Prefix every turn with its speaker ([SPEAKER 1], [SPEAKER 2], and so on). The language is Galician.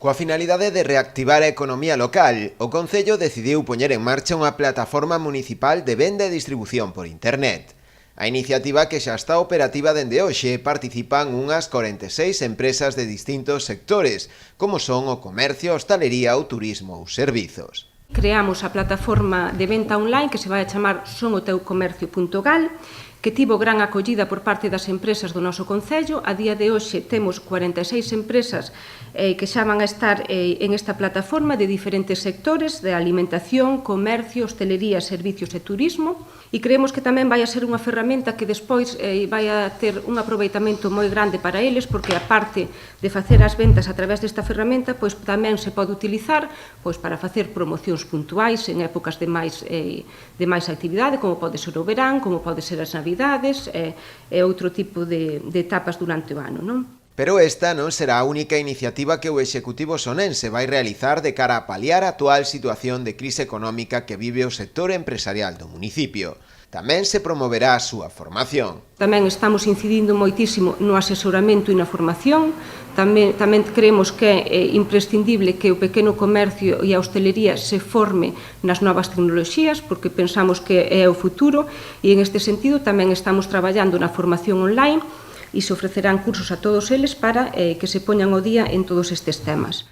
[SPEAKER 1] Coa finalidade de reactivar a economía local, o Concello decidiu poñer en marcha unha plataforma municipal de venda e distribución por internet. A iniciativa, que xa está operativa dende hoxe, participan unhas 46 empresas de distintos sectores, como son o comercio, a hostalería, o turismo ou servizos.
[SPEAKER 2] Creamos a plataforma de venta online que se vai a chamar sonoteucomercio.gal, que tivo gran acollida por parte das empresas do noso Concello. A día de hoxe temos 46 empresas que xa van a estar en esta plataforma de diferentes sectores, de alimentación, comercio, hostelería, servicios e turismo, e creemos que tamén vai a ser unha ferramenta que despois vai a ter un aproveitamento moi grande para eles, porque a parte de facer as ventas a través desta ferramenta, pois tamén se pode utilizar pois para facer promocións puntuais en épocas de máis actividade, como pode ser o verán, como pode ser as navidades e outro tipo de etapas durante o ano, non?
[SPEAKER 1] Pero esta non será a única iniciativa que o Executivo sonense vai realizar de cara a paliar a actual situación de crise económica que vive o sector empresarial do municipio. Tamén se promoverá a súa formación.
[SPEAKER 2] Tamén estamos incidindo moitísimo no asesoramento e na formación. Tamén creemos que é imprescindible que o pequeno comercio e a hostelería se forme nas novas tecnoloxías, porque pensamos que é o futuro, e en este sentido tamén estamos traballando na formación online e se ofrecerán cursos a todos eles para que se poñan ao día en todos estes temas.